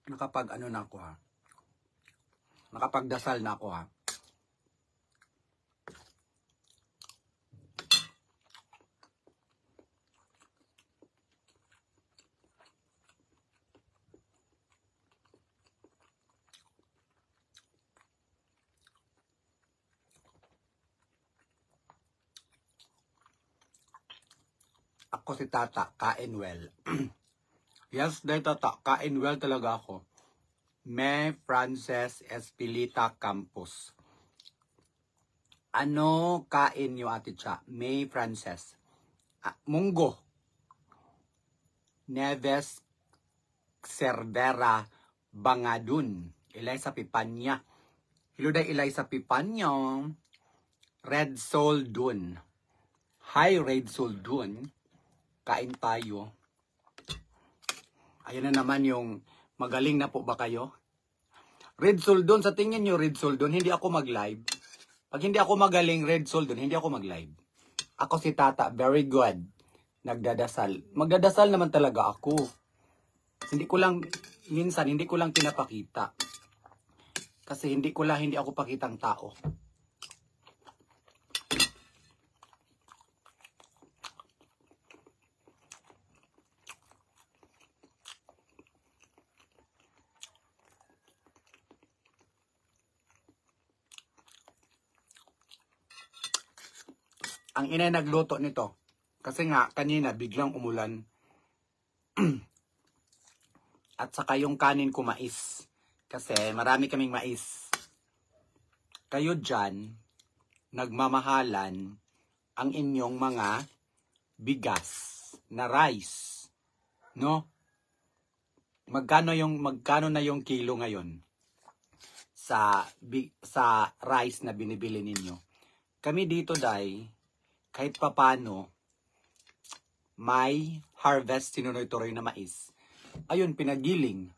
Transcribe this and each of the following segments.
Nakapag ano na ako ha. Nakapagdasal na ako ha. Ako si Tata, kain well. Yes, day Tata, kain well talaga ako. May Frances Espilita Campos. Ano kain niyo, Ate Cha? May Frances. Munggo. Neves Cervera Bangadun. Eliza Pipanya. Hello day Eliza Pipanya. Red Soul Dun. Hi Red Soul Dun. Kain tayo. Ayan na naman yung magaling na po ba kayo? Red Soul Dun, sa tingin nyo Red Soul Dun, hindi ako mag-live. Pag hindi ako magaling Red Soul Dun, hindi ako mag-live. Ako si Tata, very good. Nagdadasal. Magdadasal naman talaga ako. Hindi ko lang, minsan, hindi ko lang pinapakita. Kasi hindi ako pakitang tao. Ang ina nagluto nito. Kasi nga, kanina, biglang umulan. At saka yung kanin ko mais. Kasi marami kaming mais. Kayo dyan, nagmamahalan ang inyong mga bigas na rice. No? Magkano na yung kilo ngayon sa rice na binibili ninyo? Kami dito, day, kahit papano, may harvest tinuloy-tuloy na mais. Ayun, pinagiling.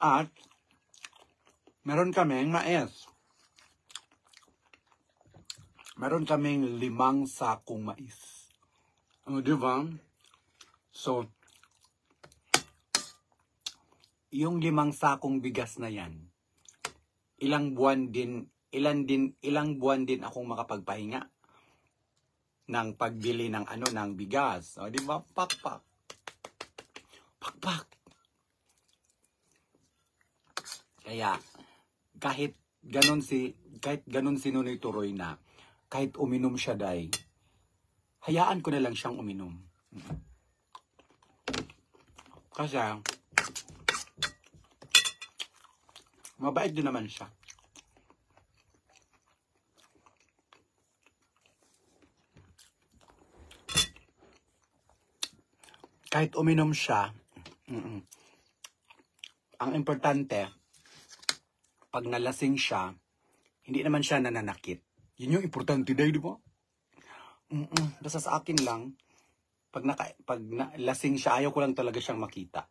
At, meron kaming mais. Meron kaming 5 sakong mais. Di ba? So, yung 5 sakong bigas na yan, ilang buwan din akong makapagpahinga ng pagbili ng ng bigas. O, di ba? Pakpak. Pakpak. Kaya, kahit ganon si Nunoy Turoy na, kahit uminom siya, day, hayaan ko na lang siyang uminom. Kasi, mabait din naman siya. Kahit uminom siya, ang importante, pag nalasing siya, hindi naman siya nananakit. Yun yung importante day, di ba? Basta sa akin lang, pag lasing siya, ayaw ko lang talaga siyang makita.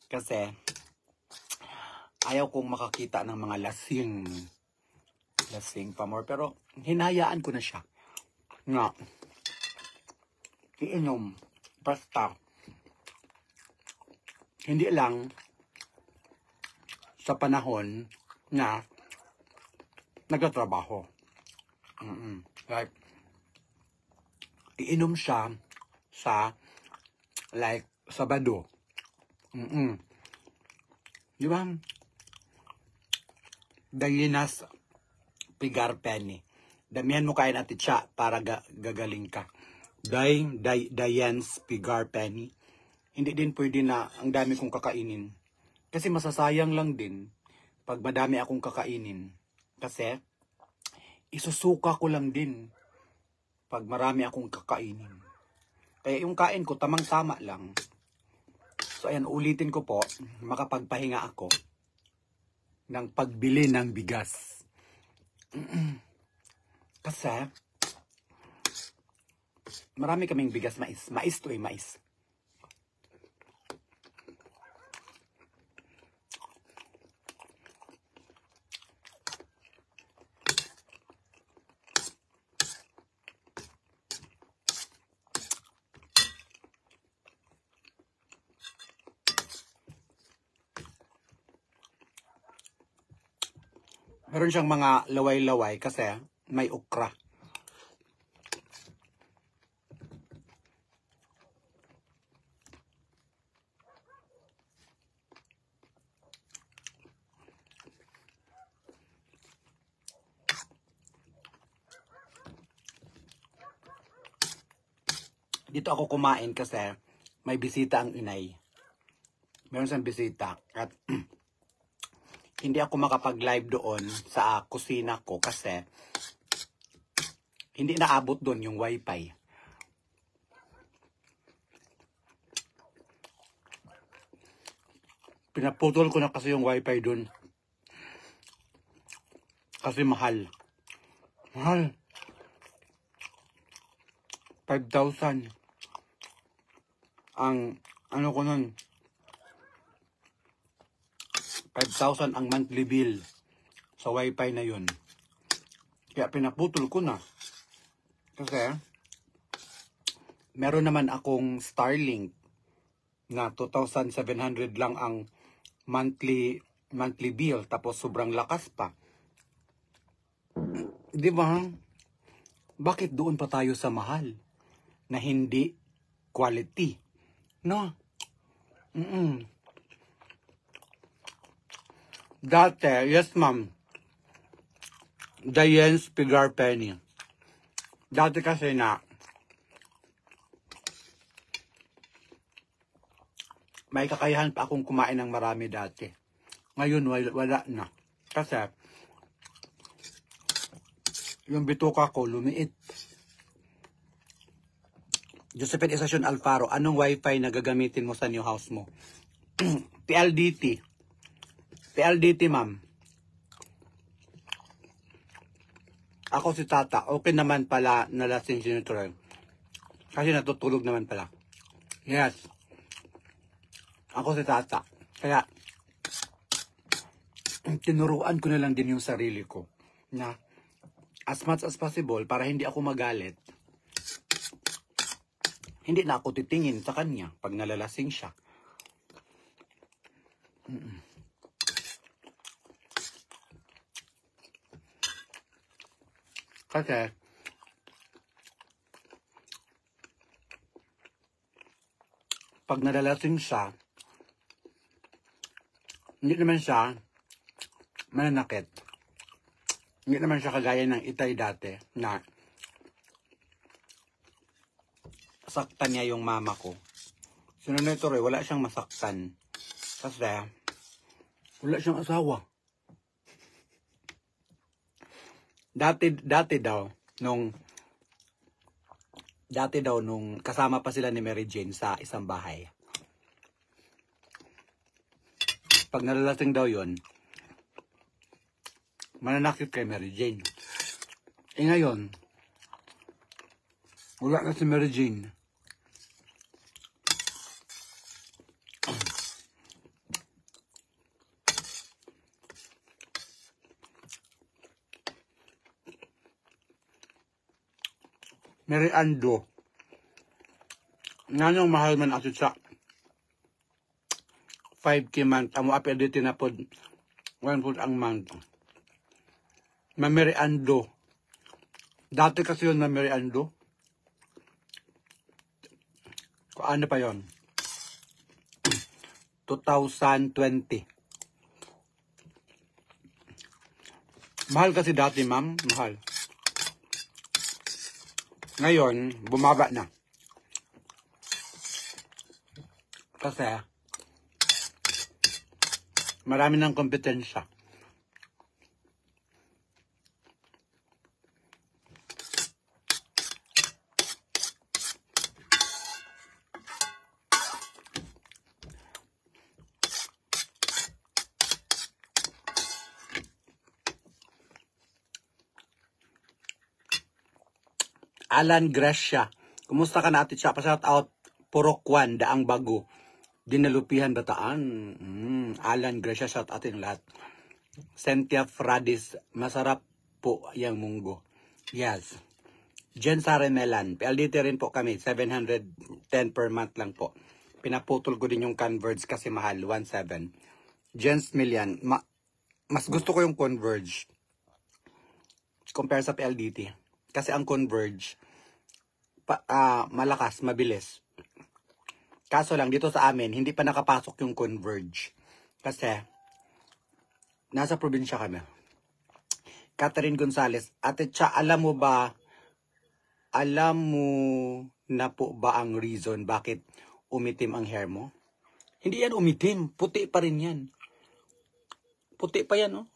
Kasi, ayaw kong makakita ng mga lasing pa more. Pero, hinayaan ko na siya. Nga, iinom, basta, hindi lang sa panahon na nagtatrabaho. Like, iinom siya sa, like, Sabado. Di ba? Dayinas Pigar Penny. Damihan mo kain Ate Cha para gagaling ka. Diane's Pigar Penny. Hindi din pwede na ang dami kong kakainin. Kasi masasayang lang din pag madami akong kakainin. Kasi isusuka ko lang din pag marami akong kakainin. Kaya yung kain ko tamang-tama lang. So ayan, ulitin ko po, makapagpahinga ako ng pagbili ng bigas. Kasi marami kaming bigas mais. Mais to mais. Meron siyang mga laway-laway kasi may okra. Dito ako kumain kasi may bisita ang inay. Meron siyang bisita at hindi ako makapag-live doon sa kusina ko kasi hindi naabot doon yung wifi. Pinaputol ko na kasi yung wifi doon. Kasi mahal. Mahal. 5,000. Ang ano ko nun, 5,000 ang monthly bill sa wifi na yun. Kaya pinaputol ko na. Kasi meron naman akong Starlink na 2,700 lang ang monthly bill, tapos sobrang lakas pa. Di ba? Bakit doon pa tayo sa mahal na hindi quality? No? Dati, yes ma'am, Diane's Pigar Penny. Dati kasi na may kakayahan pa akong kumain ng marami dati. Ngayon, wala na. Kasi yung bituka ko lumiit. Josephine Estacion Alfaro, anong wifi na gagamitin mo sa new house mo? PLDT. PLDT, ma'am. Ako si Tata. Okay naman pala nalasing si Nutrel. Kasi natutulog naman pala. Yes. Ako si Tata. Kaya, tinuruan ko na lang din yung sarili ko na as much as possible para hindi ako magalit, hindi na ako titingin sa kanya pag nalalasing siya. Kasi pag nalalasing siya, hindi naman siya mananakit. Hindi naman siya kagaya ng Itay dati na saktan niya yung mama ko. Si Nanay Tore, wala siyang masaktan. Kasi wala siyang asawa. Dati daw nung kasama pa sila ni Mary Jane sa isang bahay. Pag nalalasing daw yon, mananakit kay Mary Jane. Ngayon, wala na si Mary Jane. Mary Ando. Nga mahal man ato sa 5K month. Amo api dito na po 1 foot ang month. Mary Ando. Dati kasi yun na Mary Ando. Ano pa yon? 2020. Mahal kasi dati, ma'am. Mahal. Ngayon, bumaba na. Kasi marami ng kompetensya. Alan Gracia. Kumusta ka na, Ate Cha? Pa-shout out Purokwan, Daang Bago. Dinalupihan Bataan. Alan Gracia, shout out yung lahat. Cynthia Fradis, masarap po yung munggo. Yes. Jen Saremelan, PLDT rin po kami. 710 per month lang po. Pinaputol ko din yung Converge kasi mahal. 1.7. Jens Milian, mas gusto ko yung Converge. compare sa PLDT. Kasi ang Converge, malakas, mabilis. Kaso lang, dito sa amin, hindi pa nakapasok yung Converge. Kasi, nasa probinsya kami. Catherine Gonzalez, Ate Cha, alam mo na po ba ang reason bakit umitim ang hair mo? Hindi yan umitim, puti pa rin yan. Puti pa yan, oh.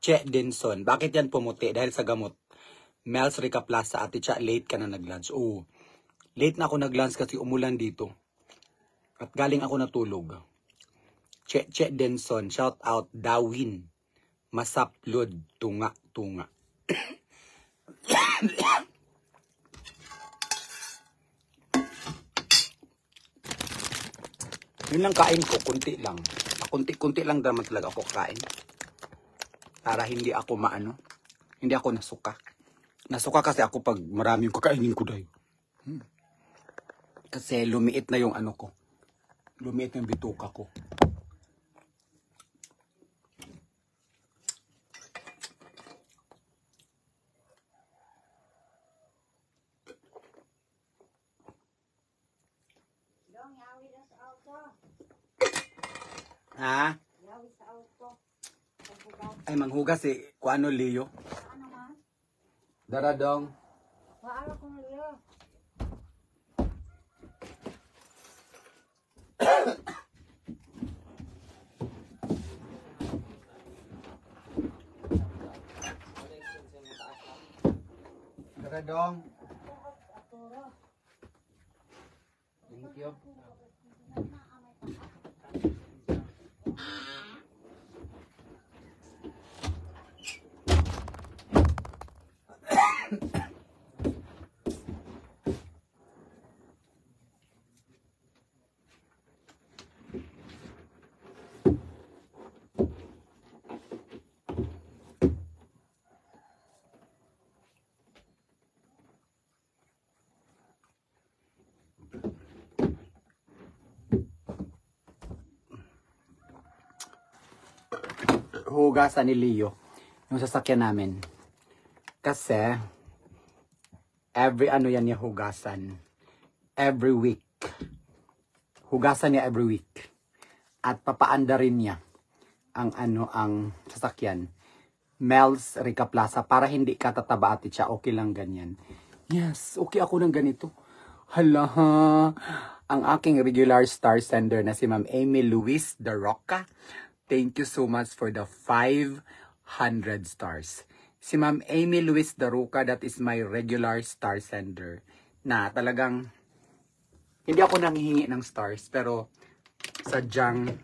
Che Denson, bakit yan pumuti? Dahil sa gamot. Mel's Rica Plaza, Ate Cha, late ka na nag-lunch. Oo, late na ako nag-lunch kasi umulan dito. At galing ako natulog. Che Denson, shout out, Dawin. Masaplod, tunga. Yun lang kain ko, kunti lang. Kunti lang naman talaga ako kain. Para hindi ako hindi ako nasuka. Nasuka kasi ako pag marami yung kakainin ko dahil. Kasi lumiit na yung ko. Lumiit na yung bituka ko. Ha? Ay, manghugas kuano Leo? Daradong. Maara kong Leo. Daradong. Thank you. Hugasan ni Leo yung sasakyan namin. Kasi every yan niya hugasan. Every week. Hugasan niya every week. At papaanda rin niya ang sasakyan. Mel's Rica Plaza para hindi ka tataba Ate Cha. Okay lang ganyan. Yes, okay ako ng ganito. Hala, ang aking regular star sender na si Ma'am Amy Luis de Roca. Thank you so much for the 500 stars. Si Ma'am Amy Luis de Roca, that is my regular star sender. Na talagang, hindi ako nanghihingi ng stars, pero sadyang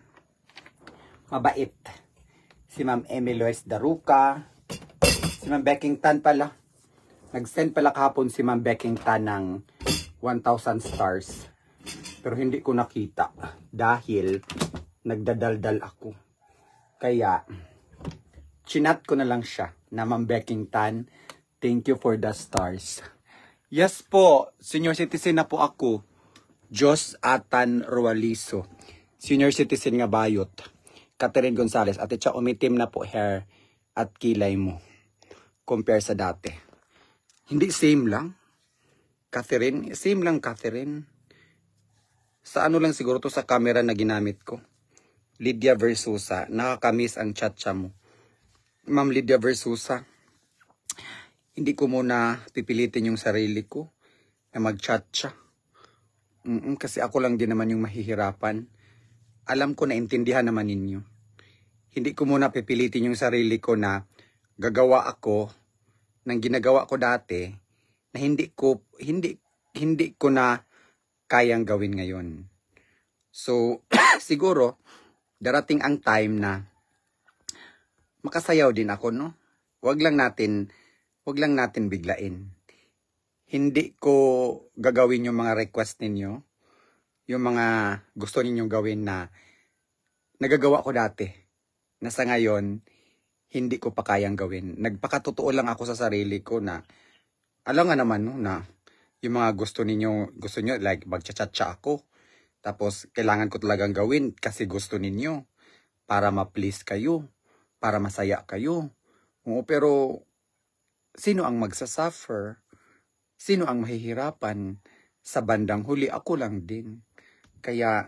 mabait. Si Ma'am Amy Luis de Roca, si Ma'am Beckington pala. Nag-send pala kahapon si Ma'am Beckington ng 1,000 stars. Pero hindi ko nakita dahil nagdadaldal ako. Kaya, chinat ko na lang siya na Ma'am Beckington, thank you for the stars. Yes po, senior citizen na po ako. Jos Atan Rualiso. Senior citizen nga bayot. Catherine Gonzalez, Ate Cha, umitim na po hair at kilay mo. Compare sa dati. Hindi same lang. Catherine, same lang Catherine. Sa lang siguro to sa camera na ginamit ko. Lydia Versusa, nakakamiss ang chat-cha mo. Ma'am Lydia Versusa, hindi ko muna pipilitin yung sarili ko na mag-chat-cha. Kasi ako lang din naman yung mahihirapan. Alam ko na intindihan naman ninyo. Hindi ko muna pipilitin yung sarili ko na gagawa ako ng ginagawa ko dati na hindi ko na kayang gawin ngayon. So, siguro, darating ang time na makasayaw din ako, no? Wag lang natin biglain. Hindi ko gagawin yung mga request ninyo, yung mga gusto ninyong gawin na nagagawa ko dati. Na sa ngayon, hindi ko pa kayang gawin. Nagpakatotoo lang ako sa sarili ko na, alam nga naman, no, na yung mga gusto nyo, like magchat-chat ako. Tapos, kailangan ko talagang gawin kasi gusto ninyo para ma-please kayo. para masaya kayo. Oo, pero sino ang magsasuffer? Sino ang mahihirapan? Sa bandang huli, ako lang din. Kaya,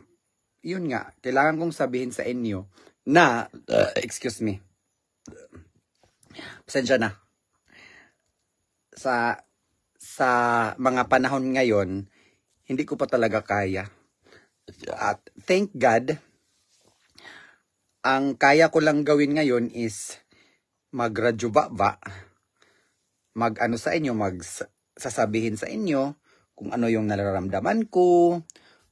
yun nga, kailangan kong sabihin sa inyo na, excuse me, pasensya na. Sa mga panahon ngayon, hindi ko pa talaga kaya. At thank God, ang kaya ko lang gawin ngayon is magradyo-ba, mag-ano sa inyo, sasabihin sa inyo kung ano yung nararamdaman ko,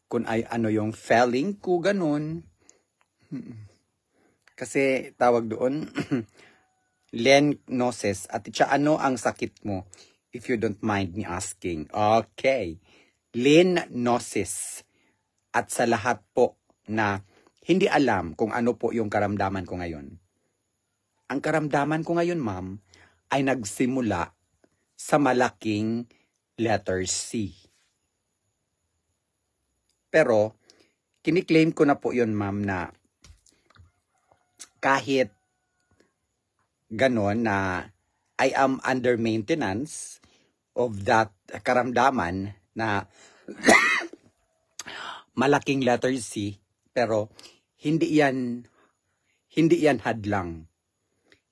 kung ano yung feeling ko, ganun. Kasi tawag doon, Len-nosis. At siya, ano ang sakit mo? If you don't mind me asking. Okay. Len-nosis. At sa lahat po na hindi alam kung ano po yung karamdaman ko ngayon. Ang karamdaman ko ngayon, ma'am, ay nagsimula sa malaking letter C. Pero, kiniklaim ko na po yun, ma'am, na kahit ganon na I am under maintenance of that karamdaman na malaking letter C, pero hindi yan hadlang.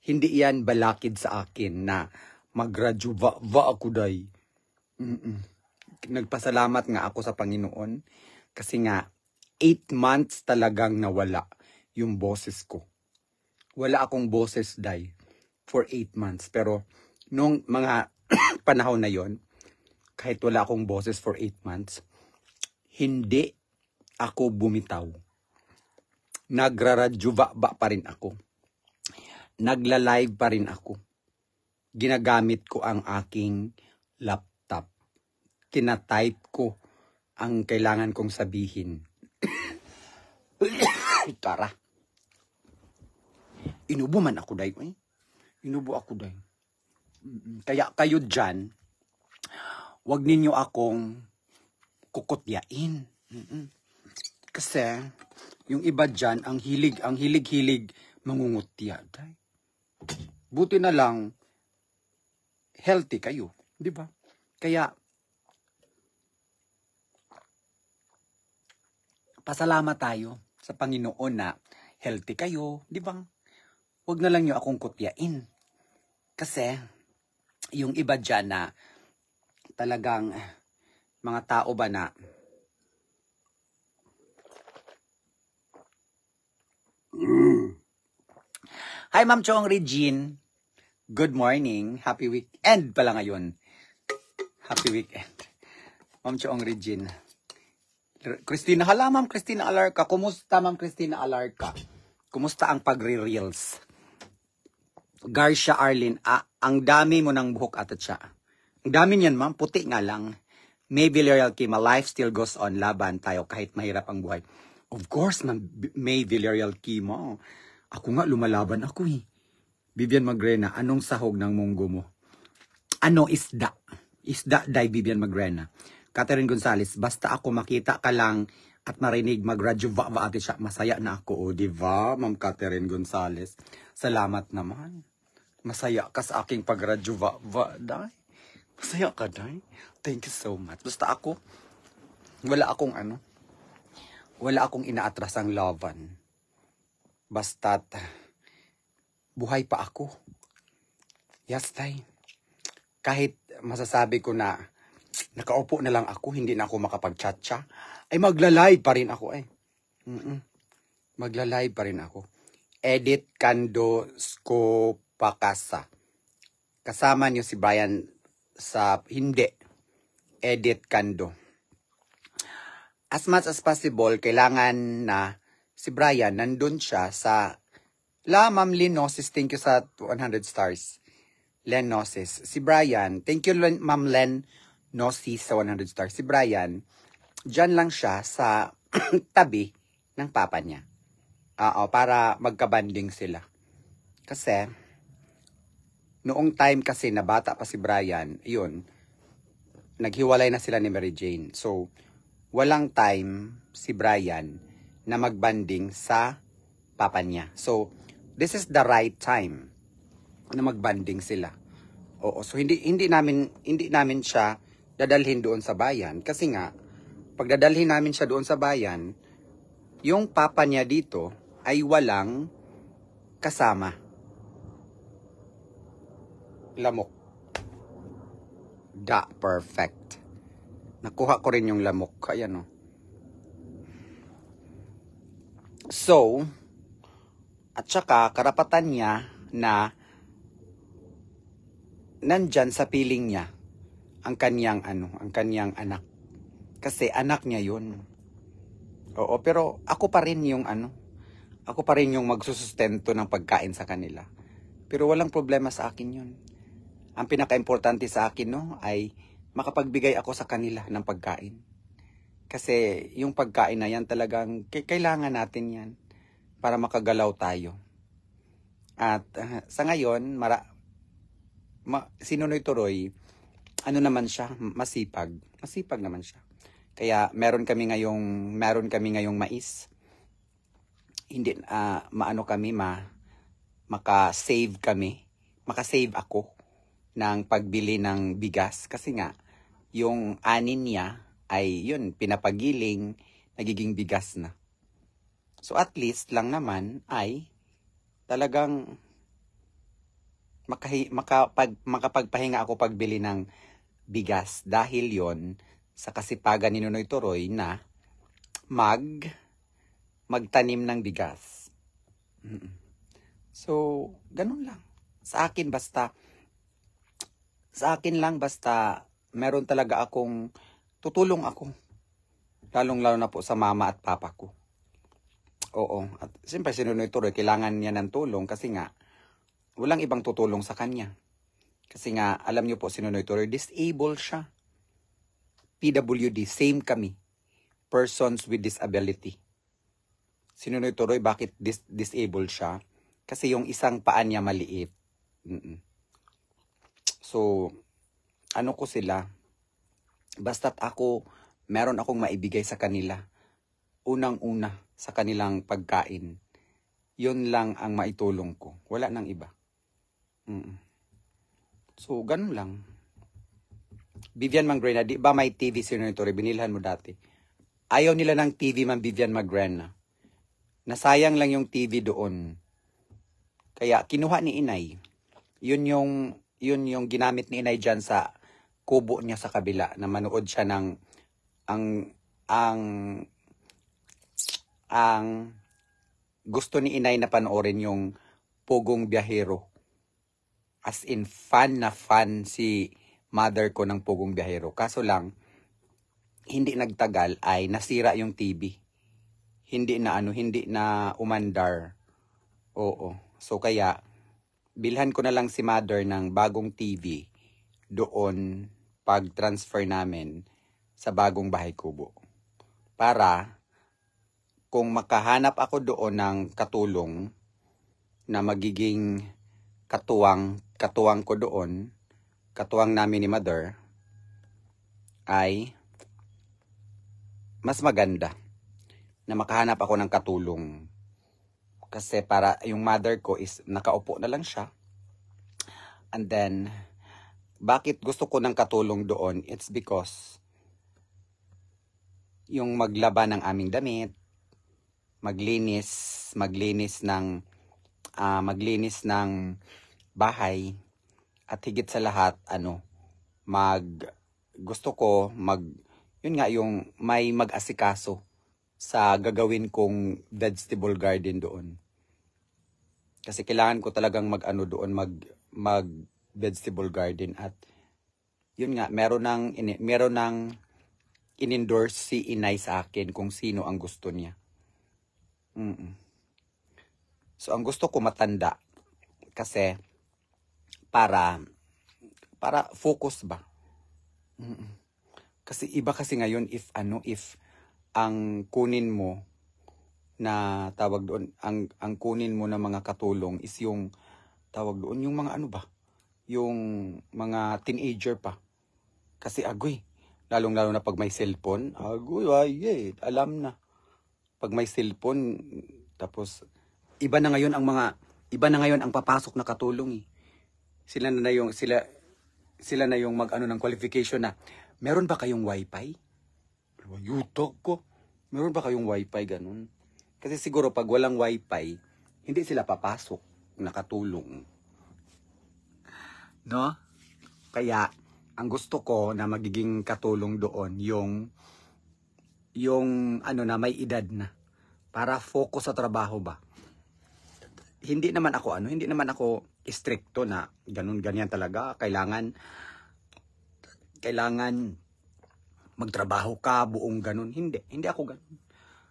Hindi yan balakid sa akin na mag-graduate ako day. Nagpasalamat nga ako sa Panginoon kasi nga 8 months talagang nawala yung boses ko. Wala akong boses day for 8 months. Pero nung mga panahon na yon, kahit wala akong boses for 8 months, hindi ako bumitaw. Nagraradjuva pa rin ako. Nagla-live pa rin ako. Ginagamit ko ang aking laptop. Tinatype ko ang kailangan kong sabihin. Tara. Inubo man ako day. Inubo ako day. Kaya kayo dyan, wag ninyo akong kukutyain. Kasi, yung iba dyan, ang hilig mangungutya. Day. Buti na lang, healthy kayo. Di ba? Kaya, pasalamat tayo sa Panginoon na healthy kayo. Di ba? Huwag na lang nyo akong kutyain. Kasi, yung iba dyan na talagang mga tao ba na Hi, Ma'am Chong Regine. Good morning. Happy weekend pala ngayon. Happy weekend. Ma'am Chong Regine. Christina, hala Ma'am Christina Alarca. Kumusta Ma'am Christina Alarca? Kumusta ang pagre-reels? Garcia Arlene, ang dami mo ng buhok at siya. Ang dami niyan ma'am, puti nga lang. May Villarreal Kima, life still goes on, laban tayo kahit mahirap ang buhay. Of course, ma'am, May Villarreal Kima. Ako nga, lumalaban ako eh. Vivian Magrena, anong sahog ng munggo mo? Ano isda? Isda, day Vivian Magrena. Catherine Gonzalez, basta ako makita ka lang at marinig mag-radyo ate siya, masaya na ako. O, diba, Ma'am Catherine Gonzalez? Salamat naman. Masaya ka sa aking pag-radyo day. Masaya ka, day. Thank you so much. Basta ako, wala akong inaatrasang laban. Basta't buhay pa ako. Yes, day. Kahit masasabi ko na nakaupo na lang ako, hindi na ako makapag-chat-chat, ay magla-live pa rin ako eh. Magla-live pa rin ako. Edit Kando Skopakasa. Kasama niyo si Brian sa hindi. Edit Kando. As much as possible, kailangan na si Brian, nandun siya sa Ma'am Lenosis, thank you sa 100 stars. Lenosis. Si Brian, thank you Ma'am Lenosis sa 100 stars. Si Brian, dyan lang siya sa tabi ng papa niya. Para magkabanding sila. Kasi, noong time kasi na bata pa si Brian, yun, naghiwalay na sila ni Mary Jane. So, walang time si Brian na magbanding sa papa niya. So, this is the right time na magbanding sila. Oo, so hindi namin siya dadalhin doon sa bayan kasi nga pag dadalhin namin siya doon sa bayan, yung papa niya dito ay walang kasama. Lamok. Perfect. Nakuha ko rin yung lamok. Ayan o. So, at saka karapatan niya na nandyan sa piling niya ang kanyang anak. Kasi anak niya yun. Oo, pero ako pa rin yung magsusustento ng pagkain sa kanila. Pero walang problema sa akin yun. Ang pinaka-importante sa akin, no, ay makapagbigay ako sa kanila ng pagkain. Kasi yung pagkain na yan talagang kailangan natin yan para makagalaw tayo. At sa ngayon, si Nunoy Turoy, ano naman siya, masipag naman siya. Kaya meron kami ngayong mais. Hindi makasave ako ng pagbili ng bigas kasi nga yung anin niya ay yun pinapagiling, nagiging bigas na. So at least lang naman ay talagang makapagpahinga ako pagbili ng bigas dahil yon sa kasipagan ni Nunoy Turoy na magtanim ng bigas. So, ganun lang. Sa akin lang basta meron talaga akong tutulong ako. Lalong-lalo na po sa mama at papa ko. Oo. At siyempre si Nunoy Turoy kailangan niya ng tulong kasi nga walang ibang tutulong sa kanya. Kasi nga, alam niyo po, si Nunoy Turoy, disabled siya. PWD, same kami. Persons with disability. Si Nunoy Turoy, bakit disabled siya? Kasi yung isang paa niya maliit. So, ano ko sila? Basta't meron akong maibigay sa kanila. Unang-una sa kanilang pagkain. Yun lang ang maitulong ko. Wala nang iba. So, ganun lang. Vivian Mangrena, di ba may TV si Nunoy Turoy? Binilhan mo dati. Ayaw nila ng TV, Ma'am Vivian Mangrena. Nasayang lang yung TV doon. Kaya, kinuha ni Inay. Yun yung ginamit ni Inay dyan sa kubo niya sa kabila na manood siya ng ang gusto ni Inay na panoorin yung Pugong Biyahero. As in, fan na fan si mother ko ng Pugong Biyahero. Kaso lang, hindi nagtagal ay nasira yung TV. Hindi na umandar. Oo. So kaya, bilhan ko na lang si mother ng bagong TV doon pag-transfer namin sa bagong bahay kubo. Para, kung makahanap ako doon ng katulong na magiging katuwang ko doon, katuwang namin ni mother, ay mas maganda na makahanap ako ng katulong. Kasi para yung mother ko is nakaupo na lang siya. And then, bakit gusto ko ng katulong doon? It's because yung maglaba ng aming damit, maglinis ng bahay, at higit sa lahat, yun nga yung may mag-asikaso sa gagawin kong vegetable garden doon. Kasi kailangan ko talagang mag vegetable garden at yun nga, meron nang in-endorse si Inay sa akin kung sino ang gusto niya. So, ang gusto ko matanda kasi para focus ba? Kasi iba kasi ngayon if ang kunin mo na tawag doon, ang kunin mo na mga katulong is yung tawag doon, yung mga yung mga teenager pa. Kasi agoy, lalong-lalo na pag may cellphone, alam na. Pag may cellphone, tapos iba na ngayon ang mga Iba na ngayon ang papasok na katulong eh. Sila na yung mag-ano ng qualification na, meron ba kayong wifi? YouTube ko. Meron ba kayong wifi ganun? Kasi siguro pag walang wifi, hindi sila papasok nakatulong. No? Kaya, ang gusto ko na magiging katulong doon, yung ano na may edad na. Para focus sa trabaho ba? Hindi naman ako stricto na ganun, ganyan talaga. Kailangan magtrabaho ka, buong ganun. Hindi ako ganun.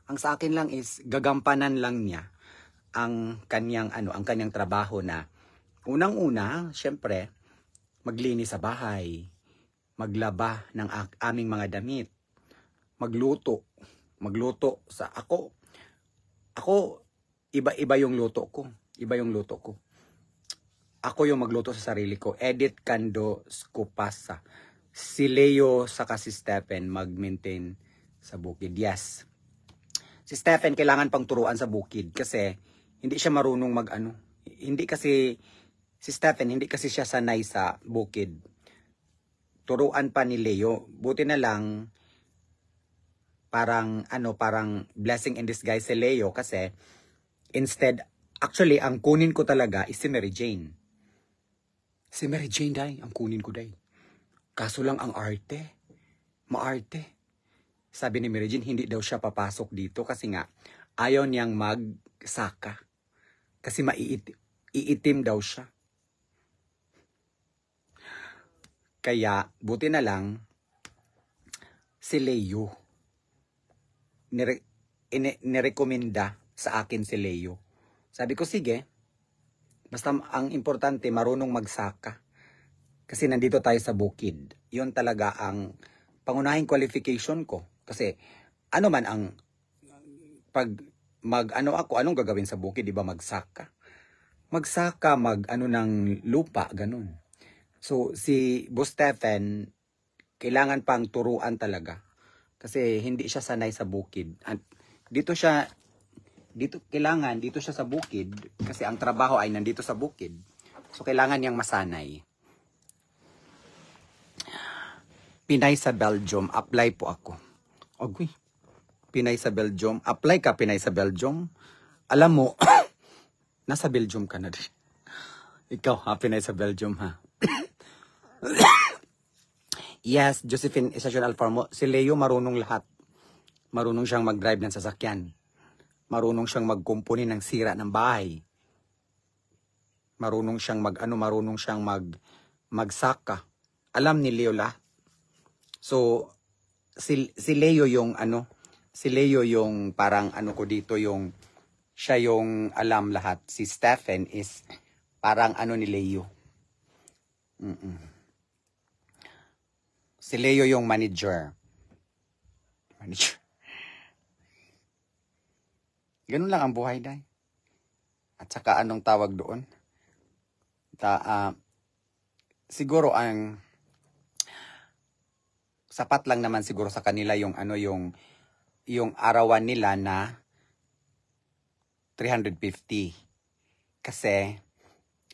Ang sa akin lang is, gagampanan lang niya ang kanyang trabaho na unang-una, syempre, maglinis sa bahay, maglaba ng aming mga damit, magluto sa ako iba yung luto ko. Ako yung magluto sa sarili ko. Edit Kando Skupasa. Si Leo saka si Stephen mag-maintain sa bukid. Yes. Si Stephen kailangan pang turuan sa bukid kasi hindi siya marunong si Stephen hindi kasi siya sanay sa bukid. Turuan pa ni Leo. Buti na lang parang blessing in disguise si Leo kasi actually ang kunin ko talaga is si Mary Jane. Si Mary Jane day, ang kunin ko day. Kaso lang ang maarte. Sabi ni Mary Jane, hindi daw siya papasok dito kasi nga ayaw niyang magsaka. Kasi iitim daw siya. Kaya, buti na lang, si Leo. Nirekomenda sa akin si Leo. Sabi ko, sige. Basta ang importante, marunong magsaka. Kasi nandito tayo sa bukid. Yun talaga ang pangunahing qualification ko. Kasi, anong gagawin sa bukid, di ba magsaka? Magsaka, ng lupa, ganun. So, si Boss Stephen, kailangan pang turuan talaga. Kasi hindi siya sanay sa bukid. At dito siya sa bukid, kasi ang trabaho ay nandito sa bukid. So, kailangan niyang masanay. Pinay sa Belgium, apply po ako. Agoy, Pinay sa Belgium, apply ka Pinay sa Belgium. Alam mo, nasa Belgium ka na din. Ikaw ha, Pinay sa Belgium ha. Yes, Josephine Estacion Alfarmo, si Leo marunong lahat. Marunong siyang mag-drive ng sasakyan. Marunong siyang magkumpuni ng sira ng bahay. Marunong siyang magsaka. Alam ni Leo lahat. So, si Leo yung parang ko dito siya yung alam lahat. Si Stephen is parang ni Leo. Si Leo yung manager. Ganun lang ang buhay, day. At saka anong tawag doon? Siguro ang sapat lang naman siguro sa kanila yung arawan nila na 350. Kasi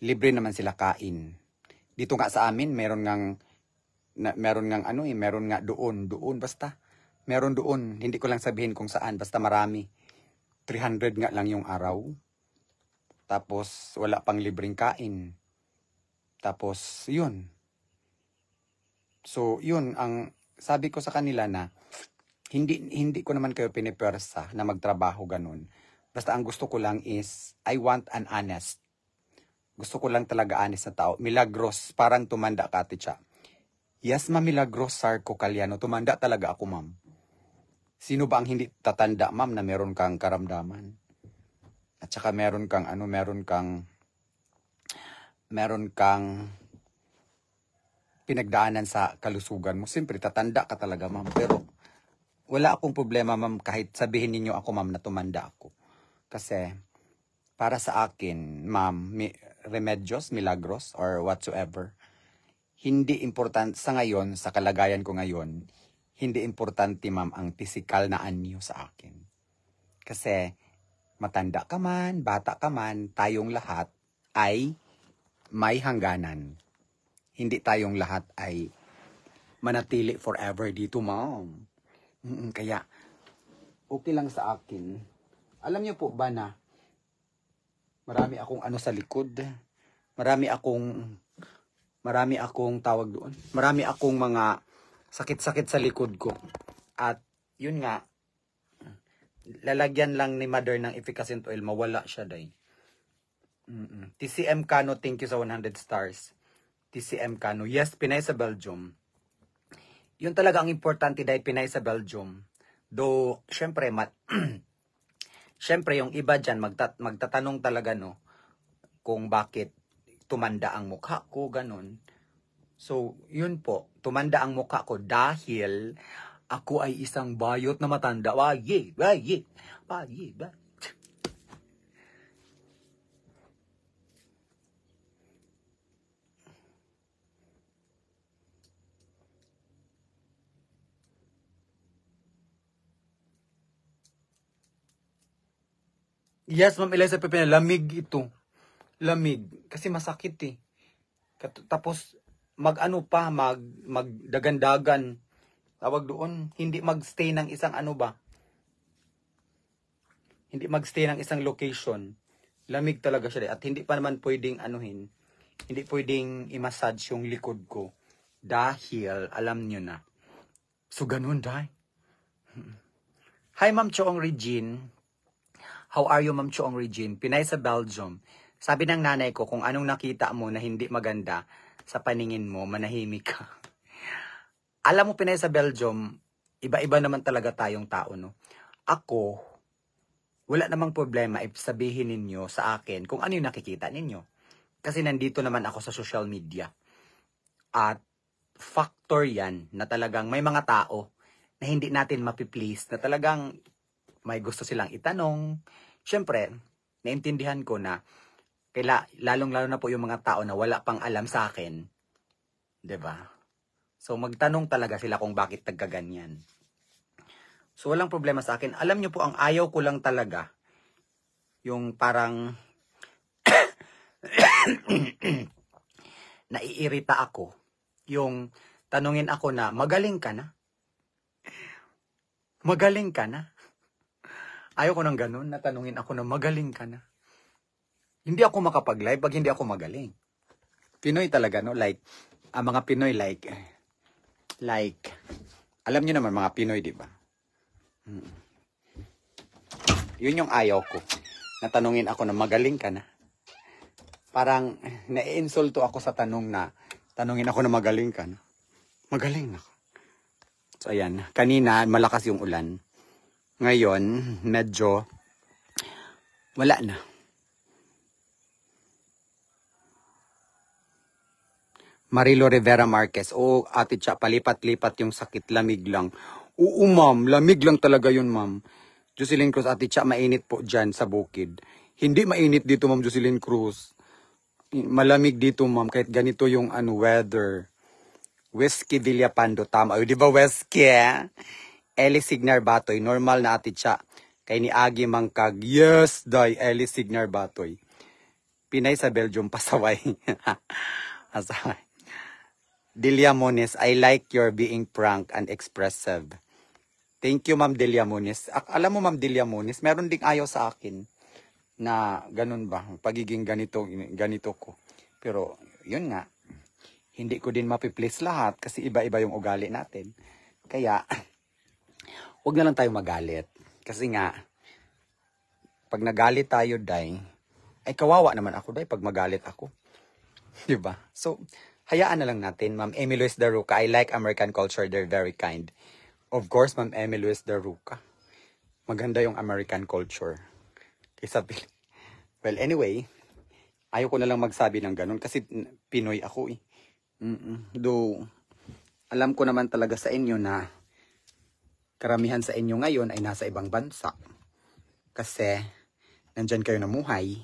libre naman sila kain. Dito nga sa amin meron nga doon basta. Meron doon, hindi ko lang sabihin kung saan, basta marami. 300 nga lang yung araw. Tapos wala pang libreng kain. Tapos yun. So yun ang sabi ko sa kanila na hindi ko naman kayo pinipersa na magtrabaho ganun. Basta ang gusto ko lang is I want an honest. Gusto ko lang talaga honest na tao. Milagros, parang tumanda ka, Ate Cha. Yes, ma'am, Milagros Sarco Caliano. Tumanda talaga ako, ma'am. Sino ba ang hindi tatanda, ma'am, na meron kang karamdaman? At saka meron kang pinagdaanan sa kalusugan mo. Siyempre, tatanda ka talaga, ma'am. Pero, wala akong problema, ma'am, kahit sabihin ninyo ako, ma'am, na tumanda ako. Kasi, para sa akin, ma'am, remedios, milagros, or whatsoever, hindi important sa ngayon, sa kalagayan ko ngayon, hindi importante, ma'am, ang physical na anyo sa akin. Kasi, matanda ka man, bata ka man, tayong lahat ay may hangganan. Hindi tayong lahat ay manatili forever dito, ma'am. Kaya, okay lang sa akin. Alam niyo po ba na marami akong ano sa likod? Marami akong tawag doon. Marami akong mga sakit-sakit sa likod ko. At yun nga, lalagyan lang ni mother ng efficacent oil, mawala siya day. TCM Cano, thank you sa 100 stars. TCM Cano, yes, Pinay sa Belgium. Yun talaga ang importante dahil Pinay sa Belgium. Though, syempre, syempre yung iba dyan, magtatanong talaga, no, kung bakit tumanda ang mukha ko, ganun. So, yun po, tumanda ang mukha ko dahil ako ay isang bayot na matanda. Baye. Yes, Ma'am Eliza Pepina, lamig ito. Lamig. Kasi masakit eh. Tapos, magdagandagan. Tawag doon, hindi magstay ng isang ano ba? Hindi magstay ng isang location. Lamig talaga siya. At hindi pa naman pwedeng anuhin. Hindi pwedeng i-massage yung likod ko. Dahil, alam nyo na. So, ganun, dahil. Hi, Ma'am Choong Regine. How are you, Ma'am Choong Regine? Pinay sa Belgium. Sabi ng nanay ko, kung anong nakita mo na hindi maganda sa paningin mo, manahimik ka. Alam mo, Pinay sa Belgium, iba-iba naman talaga tayong tao, no? Ako, wala namang problema if sabihin ninyo sa akin kung ano yung nakikita ninyo. Kasi nandito naman ako sa social media. At factor yan na talagang may mga tao na hindi natin mapiplease, na talagang may gusto silang itanong. Siyempre, naintindihan ko na lalong-lalo na po yung mga tao na wala pang alam sa akin. 'Di ba? So, magtanong talaga sila kung bakit tagkaganyan. So, walang problema sa akin. Alam nyo po, ang ayaw ko lang talaga, yung parang naiirita ako. Yung tanungin ako na, magaling ka na? Magaling ka na? Ayaw ko ng ganun, na tanungin ako na magaling ka na. Hindi ako makapag-live pag hindi ako magaling. Pinoy talaga, no? Like, ang mga Pinoy, like, alam niyo naman mga Pinoy, di ba? Yun yung ayaw ko. Natanungin ako na magaling ka na. Parang naiinsulto ako sa tanong na, tanungin ako na magaling ka na. Magaling na. So ayan, kanina malakas yung ulan. Ngayon, medyo wala na. Marilo Rivera Marquez. Oh, Ate Cha, palipat-lipat yung sakit, lamig lang. Oo, ma'am, lamig lang talaga yun, ma'am. Jocelyn Cruz, Ate Cha, mainit po dyan sa bukid. Hindi mainit dito, ma'am Jocelyn Cruz. Malamig dito, ma'am, kahit ganito yung weather. Whiskey Villapando, tama. O, di ba, Whiskey? Eli Signar Batoy, normal na, Ate Cha. Kay ni Agi Mangkag, yes, day, Eli Signar Batoy. Pinay sa Belgium, pasaway. Pasaway. Delia Moniz, I like your being frank and expressive. Thank you, Ma'am Delia Moniz. Alam mo, Ma'am Delia Moniz, meron ding ayaw sa akin na ganun ba, pagiging ganito ko. Pero, yun nga, hindi ko din mapiplease lahat kasi iba-iba yung ugali natin. Kaya, huwag na lang tayo magalit. Kasi nga, pag nagalit tayo, day, ay kawawa naman ako, day, pag magalit ako. Diba? So, hayaan na lang natin, Ma'am Amy Luis Daruca. I like American culture. They're very kind. Of course, Ma'am Amy Luis Daruca. Maganda yung American culture. Kaysa well, anyway, ayaw ko na lang magsabi ng ganun kasi Pinoy ako eh. Though, alam ko naman talaga sa inyo na karamihan sa inyo ngayon ay nasa ibang bansa. Kasi, nandyan kayo namuhay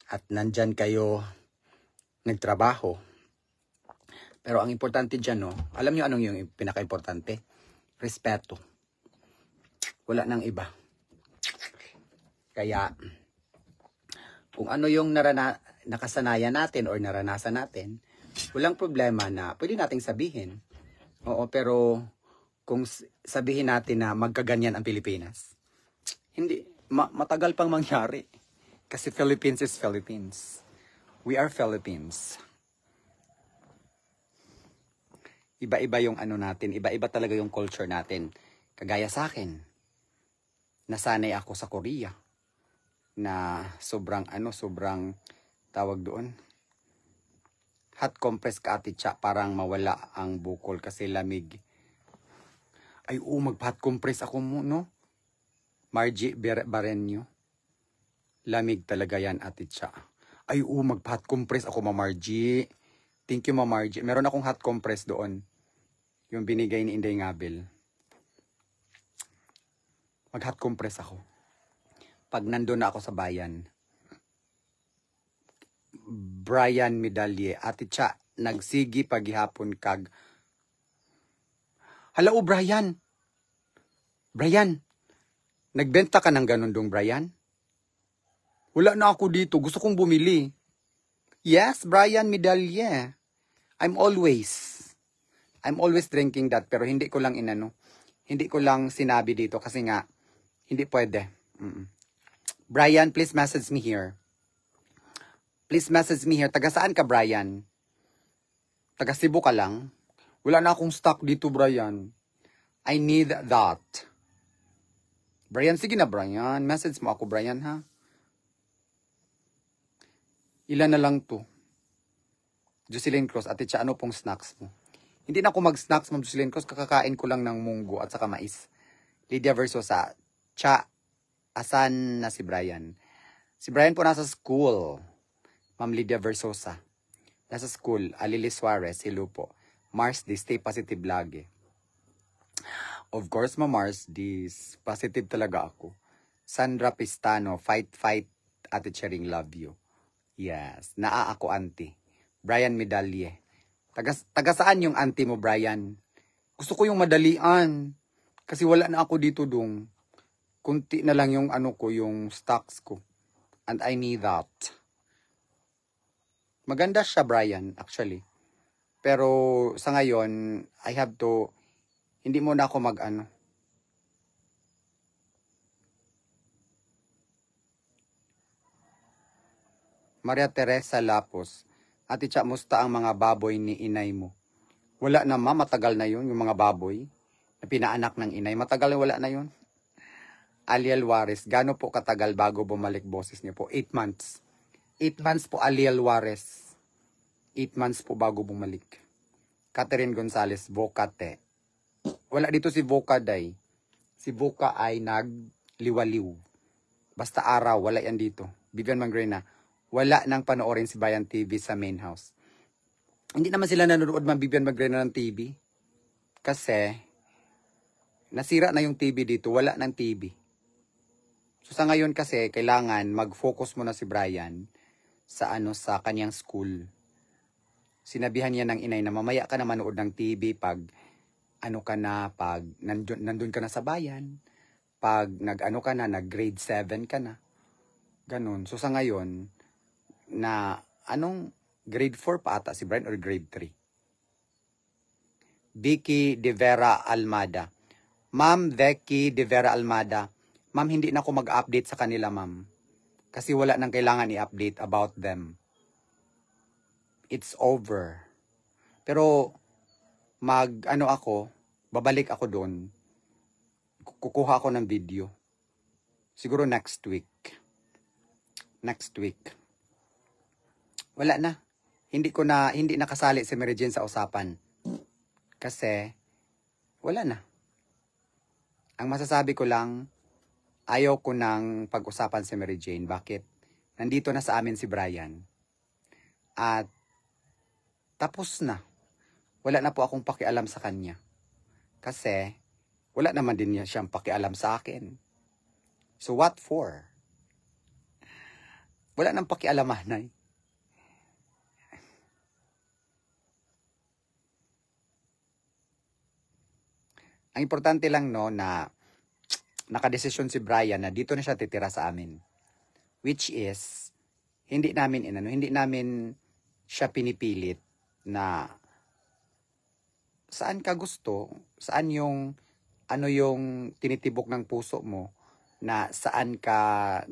at nandyan kayo nagtrabaho. Pero ang importante dyan, no, alam nyo anong yung pinaka-importante? Respeto. Wala nang iba. Kaya, kung ano yung nakasanayan natin or naranasan natin, walang problema na pwede nating sabihin. Oo, pero kung sabihin natin na magkaganyan ang Pilipinas, hindi, matagal pang mangyari. Kasi Philippines is Philippines. We are Philippines. Iba-iba yung ano natin, iba-iba talaga yung culture natin. Kagaya sa akin, nasanay ako sa Korea na sobrang tawag doon. Hot compress ka ate Cha, parang mawala ang bukol kasi lamig. Ay magpa-hot compress ako mo, no? Margie Barenyo. Lamig talaga yan ate Cha. Ay magpa-hot compress ako, Ma Margie. Thank you, Ma Margie. Meron akong hot compress doon. Yung binigay ni Inday Ngabel. Mag-hot compress ako. Pag nandun na ako sa bayan. Brian Medalye. Ate Cha, nagsigi paghihapon kag. Hello, Brian. Brian, nagbenta ka ng ganun dong, Brian? Wala na ako dito. Gusto kong bumili. Yes, Brian Medalye. I'm always drinking that, pero hindi ko lang hindi ko lang sinabi dito kasi nga, hindi pwede. Brian, please message me here. Please message me here. Taga saan ka, Brian? Taga Cebu ka lang? Wala na akong stock dito, Brian. I need that. Brian, sige na, Brian. Message mo ako, Brian, ha? Ilan na lang to? Jocelyn Cruz, Ate Cha, ano pong snacks mo? Hindi na ako mag-snacks, Ma'am Jocelyn Cruz. Kakakain ko lang ng munggo at saka mais. Lydia Versosa, Cha, asan na si Brian? Si Brian po nasa school. Ma'am Lydia Versosa. Nasa school. Alili Suarez, hello po. Mars, di stay positive lagi. Of course, Ma'am Mars, this positive talaga ako. Sandra Pistano, fight, Ate Chering, love you. Yes, naa ako, auntie. Brian Medalye. Taga saan yung auntie mo, Brian? Gusto ko yung madalian. Kasi wala na ako dito dong. Kunti na lang yung yung stocks ko. And I need that. Maganda siya, Brian, actually. Pero sa ngayon, I have to, hindi mo na ako Maria Teresa Lapos. Ate Cha, musta ang mga baboy ni inay mo? Wala na, ma, matagal na yun, yung mga baboy na pinaanak ng inay. Matagal na, wala na yun. Aliel Juarez, gaano po katagal bago bumalik boses niyo po? 8 months. 8 months po, Aliel Juarez. 8 months po bago bumalik. Catherine Gonzalez, Vocate. Wala dito si Vocaday. Si Voca ay nagliwaliw. Basta araw, wala yan dito. Vivian Mangrena, wala nang panoorin si Bayan TV sa main house. Hindi naman sila nanonood ng Vivian Mangrena ng TV. Kasi, nasira na yung TV dito, wala ng TV. So sa ngayon kasi, kailangan mag-focus muna si Brian sa sa kanyang school. Sinabihan niya ng inay na mamaya ka na manood ng TV pag pag nandun ka na sa bayan, pag nag-grade 7 ka na. Ganun. So sa ngayon, na grade 4 pa ata si Brian or grade 3? Vicky De Vera Almada. Ma'am Vicky De Vera Almada, ma'am, hindi na ako mag-update sa kanila, ma'am. Kasi wala nang kailangan i-update about them. It's over. Pero, babalik ako doon. Kukuha ako ng video. Siguro next week. Wala na. Hindi nakasali si Mary Jane sa usapan. Kasi, wala na. Ang masasabi ko lang, ayaw ko nang pag-usapan si Mary Jane. Bakit? Nandito na sa amin si Brian. At, tapos na. Wala na po akong pakialam sa kanya. Kasi, wala naman din siyang pakialam sa akin. So, what for? Wala nang pakialamanay. Ang importante lang na nakadesisyon si Brian na dito na siya titira sa amin. Which is, hindi namin siya pinipilit na saan ka gusto, saan yung, ano yung tinitibok ng puso mo, na saan ka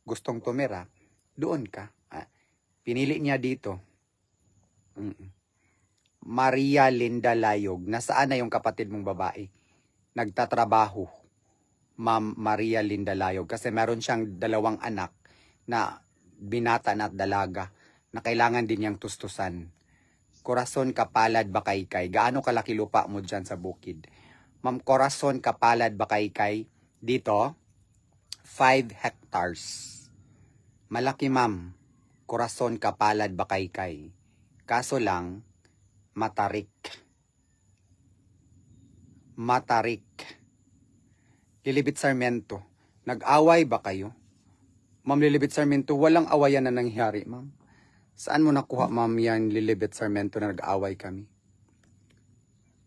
gustong tumira, doon ka. Pinili niya dito. Maria Linda Layog. Nasaan na yung kapatid mong babae? Nagtatrabaho. Ma'am Maria Linda Layog. Kasi meron siyang 2 anak na binata na at dalaga na kailangan din niyang tustusan. Corazon Kapalad Bakaykay. Gaano kalaki lupa mo dyan sa bukid? Ma'am Corazon Kapalad Bakaykay. Dito, 5 hectares. Malaki ma'am. Corazon Kapalad Bakaykay. Kaso lang, matarik. Lilibit Sarmiento. Nag-away ba kayo? Ma'am Lilibit Sarmiento, walang awayan na nangyari, ma'am. Saan mo nakuha, ma'am, yan Lilibit Sarmiento na nag-away kami?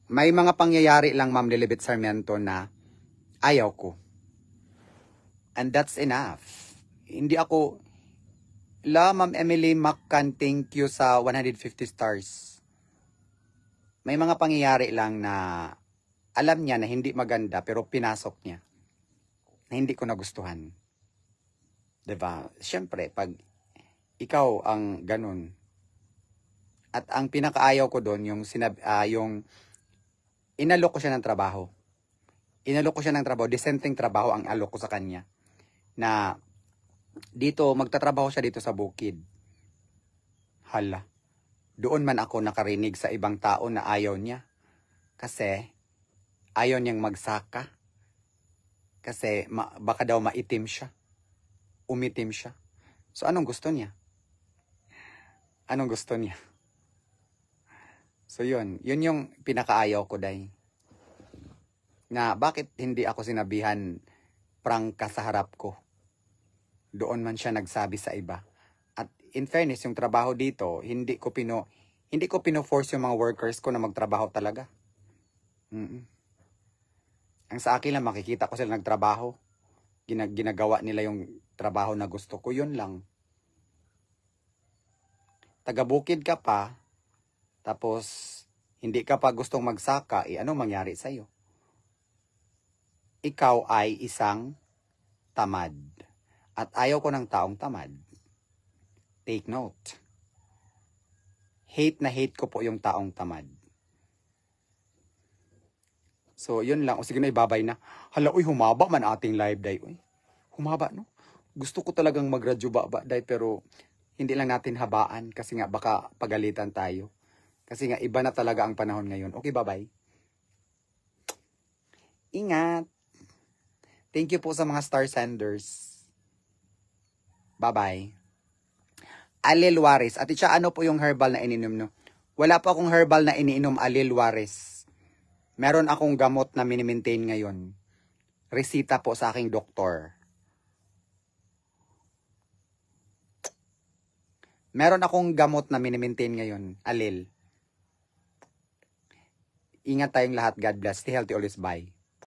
May mga pangyayari lang, ma'am Lilibit Sarmiento, na ayaw ko. And that's enough. Hindi ako... Ma'am Emily Maccan, thank you sa 150 stars. May mga pangyayari lang na alam niya na hindi maganda pero pinasok niya. Na hindi ko nagustuhan. Diba? Siyempre, pag ikaw ang ganun. At ang pinakaayaw ko doon, yung inalok ko siya ng trabaho. Disenteng trabaho ang alok ko sa kanya. Na dito, magtatrabaho siya dito sa bukid. Hala. Doon man ako nakarinig sa ibang tao na ayaw niya. Kasi, ayaw niyang magsaka. Kasi, baka daw maitim siya. Umitim siya. So, anong gusto niya? So, yun. Yun yung pinakaayaw ko, day. Na, bakit hindi ako sinabihan prangka sa harap ko? Doon man siya nagsabi sa iba. At in fairness, yung trabaho dito, hindi ko pino-force yung mga workers ko na magtrabaho talaga. Ang sa akin lang, makikita ko sila nagtrabaho. Ginagawa nila yung trabaho na gusto ko, yun lang. Taga-bukid ka pa, tapos hindi ka pa gustong magsaka, ano mangyari sa'yo? Ikaw ay isang tamad. At ayaw ko ng taong tamad. Take note. Hate na hate ko po yung taong tamad. So, yun lang. O sige na, ibabay na. Hala, uy, humaba man ating live, day. Uy, humaba, no? Gusto ko talagang mag-radyo ba, day, pero hindi lang natin habaan kasi nga baka pagalitan tayo. Kasi nga, iba na talaga ang panahon ngayon. Okay, bye-bye. Ingat. Thank you po sa mga star senders. Bye-bye. Alil Juarez. At siya, ano po yung herbal na ininom no? Wala po akong herbal na iniinom, Alil Juarez. Meron akong gamot na minimaintain ngayon. Resita po sa aking doktor. Meron akong gamot na minimaintain ngayon, Alil. Ingat tayong lahat. God bless. Stay healthy always. Bye.